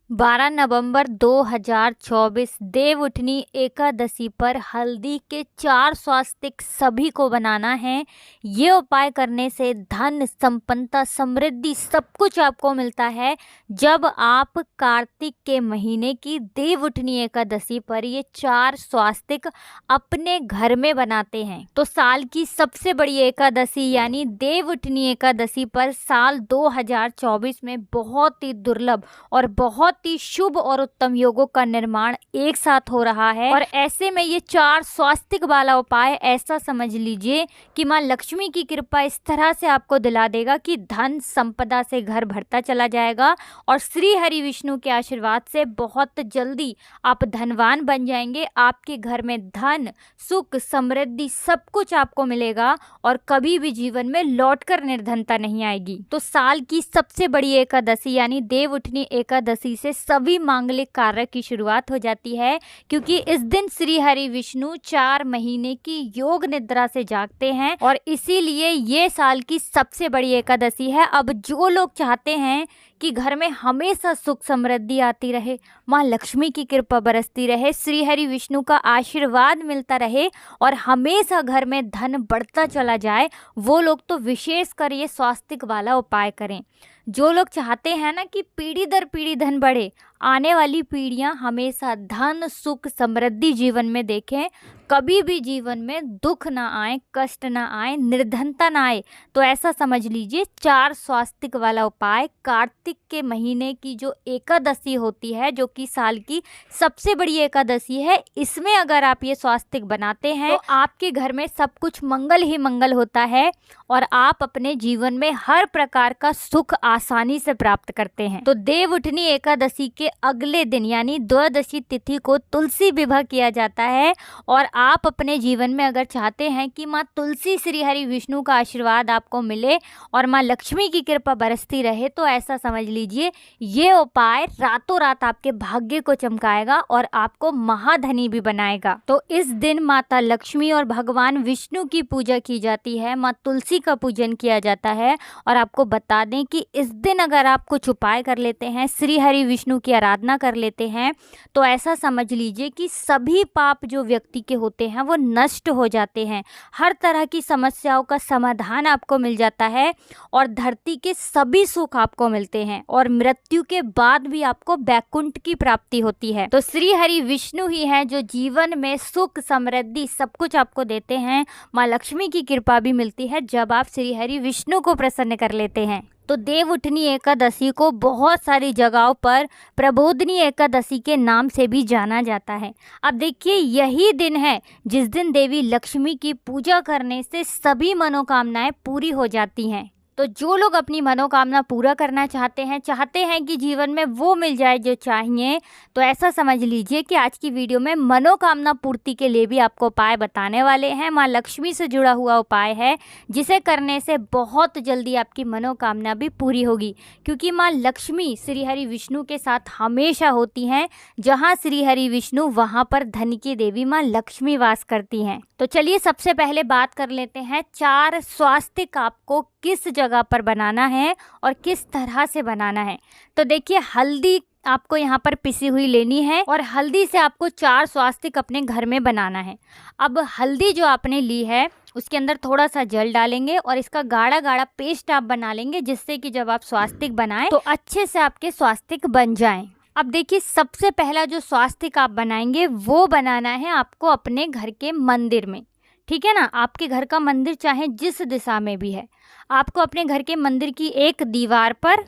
12 नवंबर 2024 देवउठनी एकादशी पर हल्दी के 4 स्वास्तिक सभी को बनाना है। ये उपाय करने से धन, संपन्नता, समृद्धि सब कुछ आपको मिलता है। जब आप कार्तिक के महीने की देवउठनी एकादशी पर ये 4 स्वास्तिक अपने घर में बनाते हैं तो साल की सबसे बड़ी एकादशी यानी देवउठनी एकादशी पर साल 2024 में बहुत ही दुर्लभ और बहुत ही शुभ और उत्तम योगों का निर्माण एक साथ हो रहा है। और ऐसे में ये 4 स्वास्तिक वाला उपाय ऐसा समझ लीजिए कि माँ लक्ष्मी की कृपा इस तरह से आपको दिला देगा कि धन संपदा से घर भरता चला जाएगा और श्री हरि विष्णु के आशीर्वाद से बहुत जल्दी आप धनवान बन जाएंगे। आपके घर में धन, सुख, समृद्धि सब कुछ आपको मिलेगा और कभी भी जीवन में लौटकर निर्धनता नहीं आएगी। तो साल की सबसे बड़ी एकादशी यानी देवउठनी एकादशी से सभी मांगलिक कार्य की शुरुआत हो जाती है, क्योंकि इस दिन श्री हरि विष्णु 4 महीने की योग निद्रा से जागते हैं और इसीलिए ये साल की सबसे बड़ी एकादशी है। अब जो लोग चाहते हैं कि घर में हमेशा सुख समृद्धि आती रहे, माँ लक्ष्मी की कृपा बरसती रहे, श्री हरि विष्णु का आशीर्वाद मिलता रहे और हमेशा घर में धन बढ़ता चला जाए, वो लोग तो विशेषकर ये स्वास्तिक वाला उपाय करें। जो लोग चाहते हैं ना कि पीढ़ी दर पीढ़ी धन बढ़े, आने वाली पीढ़ियां हमेशा धन, सुख, समृद्धि जीवन में देखें, कभी भी जीवन में दुख ना आए, कष्ट ना आए, निर्धनता ना आए, तो ऐसा समझ लीजिए 4 स्वास्तिक वाला उपाय कार्तिक के महीने की जो एकादशी होती है, जो कि साल की सबसे बड़ी एकादशी है, इसमें अगर आप ये स्वास्तिक बनाते हैं तो आपके घर में सब कुछ मंगल ही मंगल होता है और आप अपने जीवन में हर प्रकार का सुख आसानी से प्राप्त करते हैं। तो देवउठनी एकादशी के अगले दिन यानी द्वादशी तिथि को तुलसी विवाह किया जाता है और आप अपने जीवन में अगर चाहते हैं कि माँ तुलसी श्री हरि विष्णु का आशीर्वाद आपको मिले और माँ लक्ष्मी की कृपा बरसती रहे, तो ऐसा समझ लीजिए ये उपाय रातों रात आपके भाग्य को चमकाएगा और आपको महाधनी भी बनाएगा। तो इस दिन माता लक्ष्मी और भगवान विष्णु की पूजा की जाती है, माँ तुलसी का पूजन किया जाता है। और आपको बता दें कि इस दिन अगर आप कुछ उपाय कर लेते हैं, श्री हरि विष्णु की आराधना कर लेते हैं, तो ऐसा समझ लीजिए कि सभी पाप जो व्यक्ति के होते हैं वो नष्ट हो जाते हैं, हर तरह की समस्याओं का समाधान आपको मिल जाता है और धरती के सभी सुख आपको मिलते हैं और मृत्यु के बाद भी आपको वैकुंठ की प्राप्ति होती है। तो श्री हरि विष्णु ही हैं जो जीवन में सुख, समृद्धि सब कुछ आपको देते हैं। माँ लक्ष्मी की कृपा भी मिलती है जब आप श्री हरि विष्णु को प्रसन्न कर लेते हैं। तो देवउठनी एकादशी को बहुत सारी जगहों पर प्रबोधनी एकादशी के नाम से भी जाना जाता है। अब देखिए यही दिन है जिस दिन देवी लक्ष्मी की पूजा करने से सभी मनोकामनाएं पूरी हो जाती हैं। तो जो लोग अपनी मनोकामना पूरा करना चाहते हैं कि जीवन में वो मिल जाए जो चाहिए, तो ऐसा समझ लीजिए कि आज की वीडियो में मनोकामना पूर्ति के लिए भी आपको उपाय बताने वाले हैं। माँ लक्ष्मी से जुड़ा हुआ उपाय है जिसे करने से बहुत जल्दी आपकी मनोकामना भी पूरी होगी, क्योंकि माँ लक्ष्मी श्री हरि विष्णु के साथ हमेशा होती हैं। जहाँ श्री हरि विष्णु वहाँ पर धन की देवी माँ लक्ष्मी वास करती हैं। तो चलिए सबसे पहले बात कर लेते हैं 4 स्वास्तिक आपको किस जगह पर बनाना है और किस तरह से बनाना है। तो देखिए हल्दी आपको यहाँ पर पिसी हुई लेनी है और हल्दी से आपको 4 स्वास्तिक अपने घर में बनाना है। अब हल्दी जो आपने ली है उसके अंदर थोड़ा सा जल डालेंगे और इसका गाढ़ा गाढ़ा पेस्ट आप बना लेंगे, जिससे कि जब आप स्वास्तिक बनाएं तो अच्छे से आपके स्वास्तिक बन जाएं। अब देखिए सबसे पहला जो स्वास्तिक आप बनाएंगे वो बनाना है आपको अपने घर के मंदिर में, ठीक है ना। आपके घर का मंदिर चाहे जिस दिशा में भी है, आपको अपने घर के मंदिर की एक दीवार पर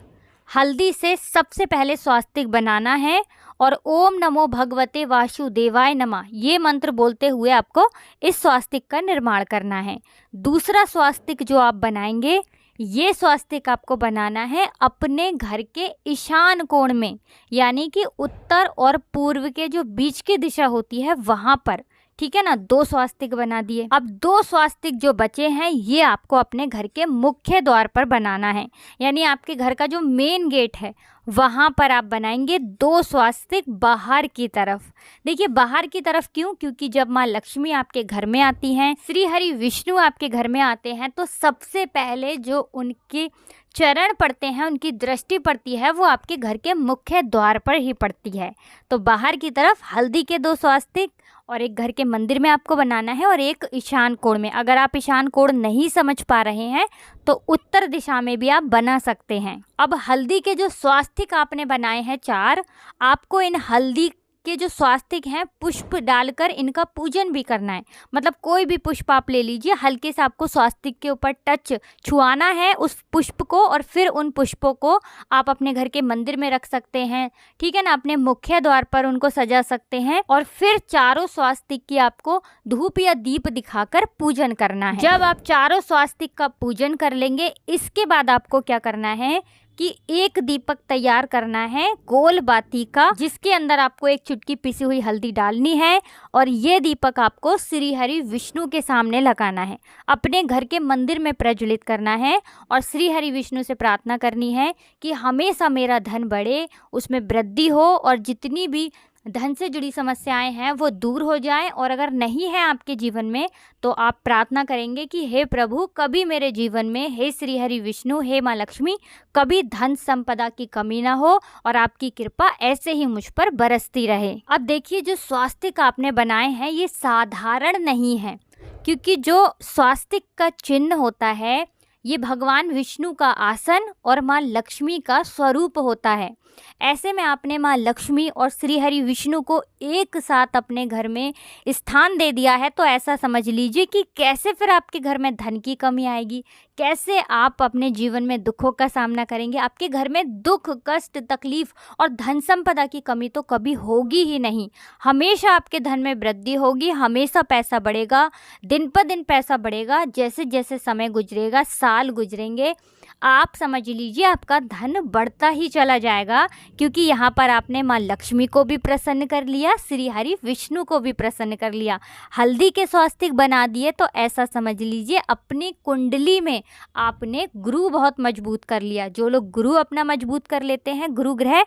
हल्दी से सबसे पहले स्वास्तिक बनाना है और ओम नमो भगवते वासुदेवाय नमः ये मंत्र बोलते हुए आपको इस स्वास्तिक का निर्माण करना है। दूसरा स्वास्तिक जो आप बनाएंगे, ये स्वास्तिक आपको बनाना है अपने घर के ईशान कोण में, यानी कि उत्तर और पूर्व के जो बीच की दिशा होती है वहाँ पर, ठीक है ना। 2 स्वास्तिक बना दिए। अब 2 स्वास्तिक जो बचे हैं ये आपको अपने घर के मुख्य द्वार पर बनाना है, यानी आपके घर का जो मेन गेट है वहाँ पर आप बनाएंगे 2 स्वास्तिक बाहर की तरफ। देखिए बाहर की तरफ क्यों? क्योंकि जब माँ लक्ष्मी आपके घर में आती हैं, श्री हरि विष्णु आपके घर में आते हैं, तो सबसे पहले जो उनके चरण पड़ते हैं, उनकी दृष्टि पड़ती है, वो आपके घर के मुख्य द्वार पर ही पड़ती है। तो बाहर की तरफ हल्दी के 2 स्वास्तिक और एक घर के मंदिर में आपको बनाना है और एक ईशान कोण में। अगर आप ईशान कोण नहीं समझ पा रहे हैं तो उत्तर दिशा में भी आप बना सकते हैं। अब हल्दी के जो स्वास्तिक आपने बनाए हैं 4, आपको इन हल्दी के जो स्वास्तिक हैं पुष्प डालकर इनका पूजन भी करना है। मतलब कोई भी पुष्प आप ले लीजिए, हल्के से आपको स्वास्तिक के ऊपर टच छुआना है उस पुष्प को, और फिर उन पुष्पों को आप अपने घर के मंदिर में रख सकते हैं, ठीक है ना, अपने मुख्य द्वार पर उनको सजा सकते हैं। और फिर चारों स्वास्तिक की आपको धूप या दीप दिखाकर पूजन करना है। जब आप चारों स्वास्तिक का पूजन कर लेंगे, इसके बाद आपको क्या करना है कि एक दीपक तैयार करना है गोल बाती का, जिसके अंदर आपको एक चुटकी पिसी हुई हल्दी डालनी है, और ये दीपक आपको श्री हरि विष्णु के सामने लगाना है, अपने घर के मंदिर में प्रज्वलित करना है और श्री हरि विष्णु से प्रार्थना करनी है कि हमेशा मेरा धन बढ़े, उसमें वृद्धि हो और जितनी भी धन से जुड़ी समस्याएं हैं वो दूर हो जाएं। और अगर नहीं है आपके जीवन में तो आप प्रार्थना करेंगे कि हे प्रभु, कभी मेरे जीवन में, हे श्री हरि विष्णु, हे माँ लक्ष्मी, कभी धन संपदा की कमी ना हो और आपकी कृपा ऐसे ही मुझ पर बरसती रहे। अब देखिए, जो स्वास्तिक आपने बनाए हैं ये साधारण नहीं है, क्योंकि जो स्वास्तिक का चिन्ह होता है ये भगवान विष्णु का आसन और माँ लक्ष्मी का स्वरूप होता है। ऐसे में आपने माँ लक्ष्मी और श्री हरि विष्णु को एक साथ अपने घर में स्थान दे दिया है, तो ऐसा समझ लीजिए कि कैसे फिर आपके घर में धन की कमी आएगी, कैसे आप अपने जीवन में दुखों का सामना करेंगे। आपके घर में दुख, कष्ट, तकलीफ और धन संपदा की कमी तो कभी होगी ही नहीं। हमेशा आपके धन में वृद्धि होगी, हमेशा पैसा बढ़ेगा, दिन पर दिन पैसा बढ़ेगा। जैसे जैसे समय गुजरेगा, साल गुजरेंगे, आप समझ लीजिए आपका धन बढ़ता ही चला जाएगा, क्योंकि यहाँ पर आपने माँ लक्ष्मी को भी प्रसन्न कर लिया, श्री हरि विष्णु को भी प्रसन्न कर लिया, हल्दी के स्वास्तिक बना दिए। तो ऐसा समझ लीजिए अपनी कुंडली में आपने गुरु बहुत मजबूत कर लिया। जो लोग गुरु अपना मजबूत कर लेते हैं, गुरु ग्रह,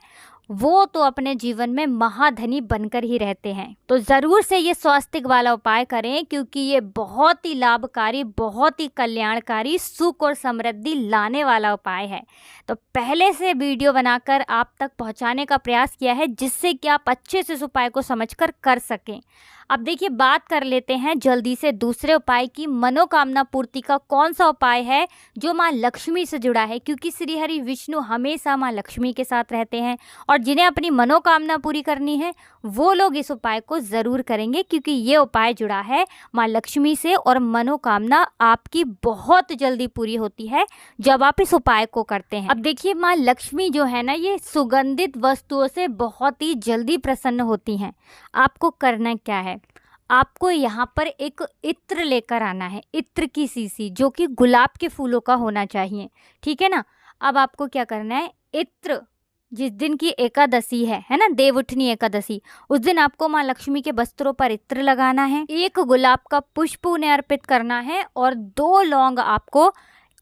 वो तो अपने जीवन में महाधनी बनकर ही रहते हैं। तो ज़रूर से ये स्वास्तिक वाला उपाय करें, क्योंकि ये बहुत ही लाभकारी, बहुत ही कल्याणकारी, सुख और समृद्धि लाने वाला उपाय है। तो पहले से वीडियो बनाकर आप तक पहुंचाने का प्रयास किया है, जिससे कि आप अच्छे से इस उपाय को समझकर कर सकें। अब देखिए, बात कर लेते हैं जल्दी से दूसरे उपाय की। मनोकामना पूर्ति का कौन सा उपाय है जो माँ लक्ष्मी से जुड़ा है, क्योंकि श्री हरि विष्णु हमेशा माँ लक्ष्मी के साथ रहते हैं और जिन्हें अपनी मनोकामना पूरी करनी है वो लोग इस उपाय को ज़रूर करेंगे, क्योंकि ये उपाय जुड़ा है माँ लक्ष्मी से और मनोकामना आपकी बहुत जल्दी पूरी होती है जब आप इस उपाय को करते हैं। अब देखिए, माँ लक्ष्मी जो है ना, ये सुगंधित वस्तुओं से बहुत ही जल्दी प्रसन्न होती हैं। आपको करना क्या है, आपको यहाँ पर एक इत्र लेकर आना है, इत्र की शीशी, जो कि गुलाब के फूलों का होना चाहिए, ठीक है ना। अब आपको क्या करना है, इत्र जिस दिन की एकादशी है ना, देवउठनी एकादशी, उस दिन आपको माँ लक्ष्मी के वस्त्रों पर इत्र लगाना है, एक गुलाब का पुष्प उन्हें अर्पित करना है और 2 लौंग आपको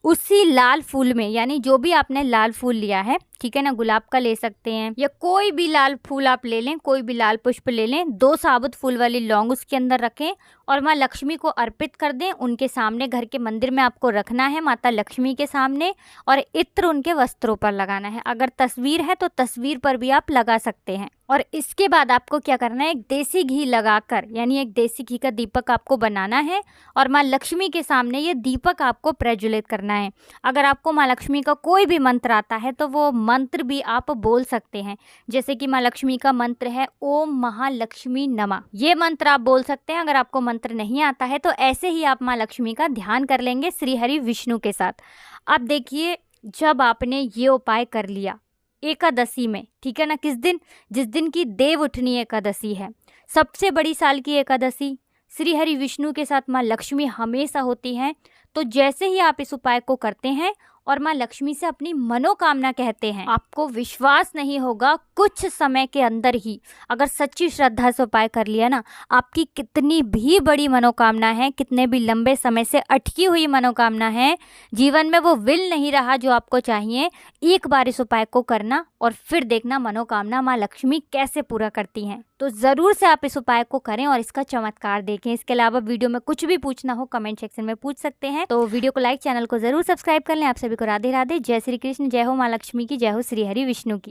उसी लाल फूल में, यानी जो भी आपने लाल फूल लिया है, ठीक है ना, गुलाब का ले सकते हैं या कोई भी लाल फूल आप ले लें, कोई भी लाल पुष्प ले लें, 2 साबुत फूल वाली लौंग उसके अंदर रखें और माँ लक्ष्मी को अर्पित कर दें। उनके सामने घर के मंदिर में आपको रखना है, माता लक्ष्मी के सामने, और इत्र उनके वस्त्रों पर लगाना है। अगर तस्वीर है तो तस्वीर पर भी आप लगा सकते हैं। और इसके बाद आपको क्या करना है, एक देसी घी लगाकर, यानी एक देसी घी का दीपक आपको बनाना है और माँ लक्ष्मी के सामने ये दीपक आपको प्रज्वलित करना है। अगर आपको माँ लक्ष्मी का कोई भी मंत्र आता है तो वो मंत्र भी आप बोल सकते हैं, जैसे कि माँ लक्ष्मी का मंत्र है ओम महालक्ष्मी नमः, ये मंत्र आप बोल सकते हैं। अगर आपको मंत्र नहीं आता है तो ऐसे ही आप माँ लक्ष्मी का ध्यान कर लेंगे श्री हरि विष्णु के साथ। अब देखिए, जब आपने ये उपाय कर लिया एकादशी में, ठीक है ना, किस दिन, जिस दिन की देवउठनी एकादशी है, सबसे बड़ी साल की एकादशी, श्री हरि विष्णु के साथ माँ लक्ष्मी हमेशा होती हैं। तो जैसे ही आप इस उपाय को करते हैं और माँ लक्ष्मी से अपनी मनोकामना कहते हैं, आपको विश्वास नहीं होगा, कुछ समय के अंदर ही, अगर सच्ची श्रद्धा से उपाय कर लिया ना, आपकी कितनी भी बड़ी मनोकामना है, कितने भी लंबे समय से अटकी हुई मनोकामना है, जीवन में वो विल नहीं रहा जो आपको चाहिए, एक बार इस उपाय को करना और फिर देखना मनोकामना माँ लक्ष्मी कैसे पूरा करती हैं। तो ज़रूर से आप इस उपाय को करें और इसका चमत्कार देखें। इसके अलावा वीडियो में कुछ भी पूछना हो कमेंट सेक्शन में पूछ सकते हैं। तो वीडियो को लाइक, चैनल को जरूर सब्सक्राइब कर लें। आप सभी को राधे राधे। जय श्री कृष्ण, जय हो माँ लक्ष्मी की, जय हो श्री हरि विष्णु की।